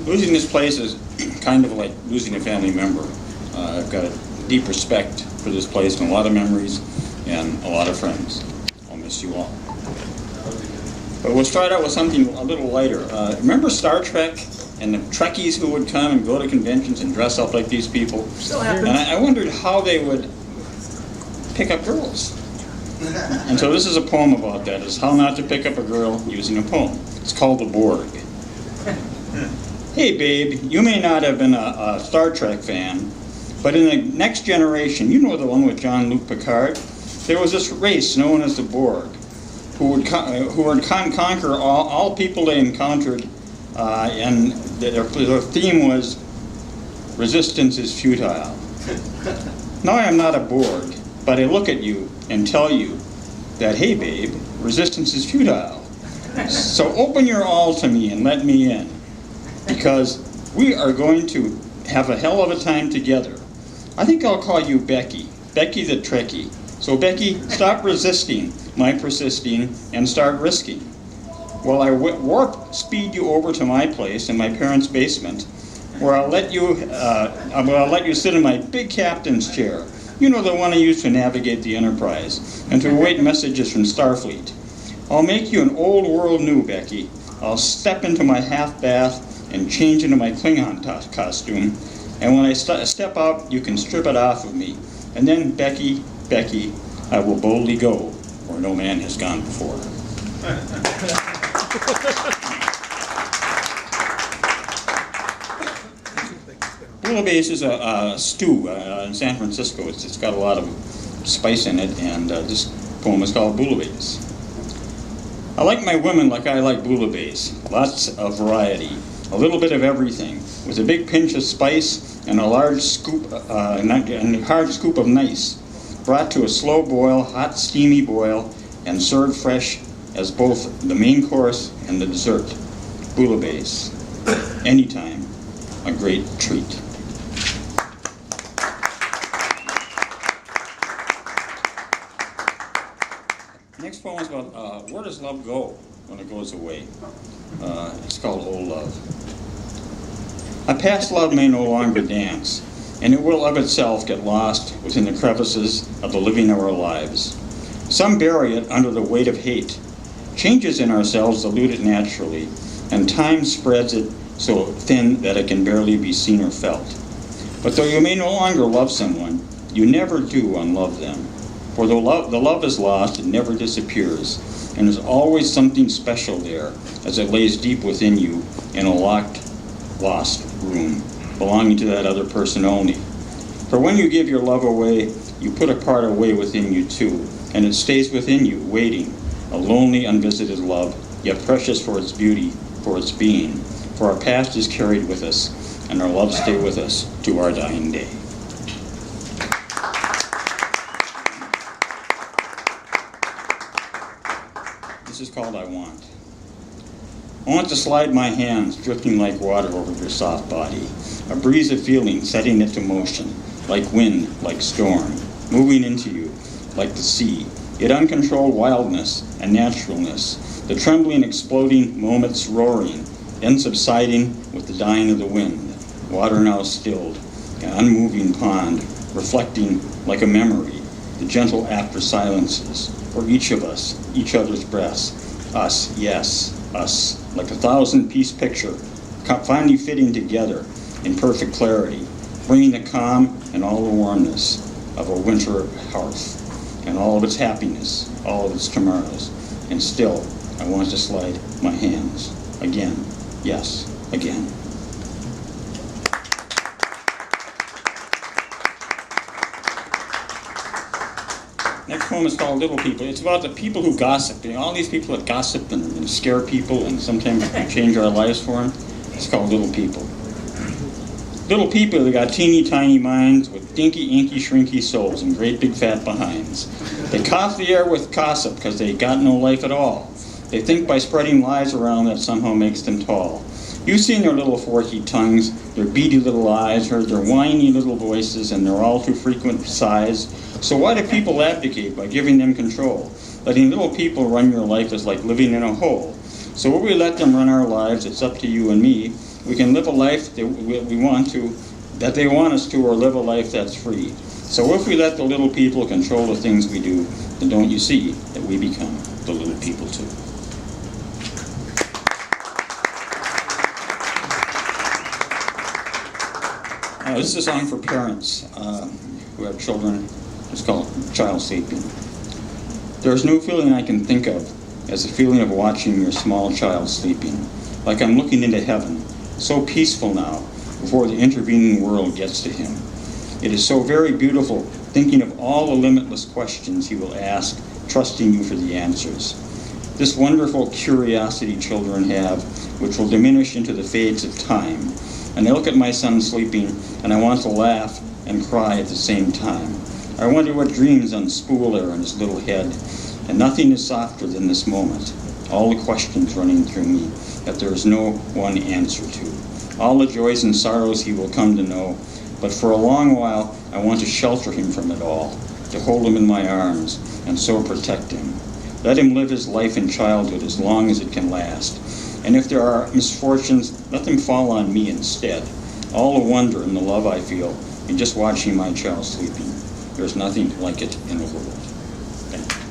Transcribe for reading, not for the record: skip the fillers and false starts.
Losing this place is kind of like losing a family member. I've got a deep respect for this place and a lot of memories and a lot of friends. I'll miss you all. But we'll start out with something a little lighter. Remember Star Trek and the Trekkies who would come and go to conventions and dress up like these people? Still happens. And I wondered how they would pick up girls. And so this is a poem about that. It's how not to pick up a girl using a poem. It's called The Borg. Hey babe, you may not have been a Star Trek fan, but in the Next Generation, you know the one with Jean-Luc Picard, there was this race known as the Borg, who would conquer all people they encountered, and their theme was, resistance is futile. Now I am not a Borg, but I look at you and tell you that, hey babe, resistance is futile. So open your all to me and let me in, because we are going to have a hell of a time together. I think I'll call you Becky, Becky the Trekkie. So Becky, stop resisting my persisting and start risking. While I warp speed you over to my place in my parents' basement, where I'll let you sit in my big captain's chair. You know, the one I use to navigate the Enterprise and to await messages from Starfleet. I'll make you an old world new, Becky. I'll step into my half bath and change into my Klingon costume. And when I step out, you can strip it off of me. And then, Becky, Becky, I will boldly go where no man has gone before. Bouillabaisse is a stew in San Francisco. It's got a lot of spice in it, and this poem is called Bouillabaisse. I like my women like I like Bouillabaisse. Lots of variety, a little bit of everything, with a big pinch of spice and a large scoop, and a hard scoop of nice, brought to a slow boil, hot steamy boil, and served fresh as both the main course and the dessert. Bouillabaisse, anytime, a great treat. Next poem is about where does love go when it goes away. It's called Old Love. A past love may no longer dance, and it will of itself get lost within the crevices of the living of our lives. Some bury it under the weight of hate. Changes in ourselves dilute it naturally, and time spreads it so thin that it can barely be seen or felt. But though you may no longer love someone, you never do unlove them. For though the love is lost, it never disappears, and there's always something special there as it lays deep within you in a locked, lost room, belonging to that other person only. For when you give your love away, you put a part away within you too, and it stays within you, waiting, a lonely, unvisited love, yet precious for its beauty, for its being. For our past is carried with us, and our love stay with us to our dying day. This is called I Want. I want to slide my hands, drifting like water over your soft body, a breeze of feeling setting it to motion, like wind, like storm, moving into you, like the sea, yet uncontrolled wildness and naturalness, the trembling, exploding moments roaring, then subsiding with the dying of the wind, water now stilled, an unmoving pond, reflecting like a memory, the gentle after silences, for each of us, each other's breaths, us, yes, us, like a 1,000-piece picture, finally fitting together in perfect clarity, bringing the calm and all the warmness of a winter hearth, and all of its happiness, all of its tomorrows. And still, I want to slide my hands again, yes, again. Next poem is called Little People. It's about the people who gossip. You know, all these people that gossip and scare people and sometimes we change our lives for them. It's called Little People. Little people, they got teeny tiny minds with dinky, inky, shrinky souls and great big fat behinds. They cough the air with gossip because they got no life at all. They think by spreading lies around that somehow makes them tall. You've seen their little forky tongues, their beady little eyes, heard their whiny little voices and their all too frequent sighs. So why do people abdicate by giving them control? Letting little people run your life is like living in a hole. So will we let them run our lives? It's up to you and me. We can live a life that we want to, that they want us to, or live a life that's free. So if we let the little people control the things we do, then don't you see that we become the little people too? This is a song for parents who have children. It's called Child Sleeping. There's no feeling I can think of as the feeling of watching your small child sleeping, like I'm looking into heaven, so peaceful now, before the intervening world gets to him. It is so very beautiful, thinking of all the limitless questions he will ask, trusting you for the answers. This wonderful curiosity children have, which will diminish into the fades of time. And I look at my son sleeping, and I want to laugh and cry at the same time. I wonder what dreams unspool there in his little head, and nothing is softer than this moment. All the questions running through me that there is no one answer to. All the joys and sorrows he will come to know, but for a long while I want to shelter him from it all, to hold him in my arms, and so protect him. Let him live his life in childhood as long as it can last. And if there are misfortunes, let them fall on me instead. All the wonder and the love I feel in just watching my child sleeping. There's nothing like it in the world. Thank you.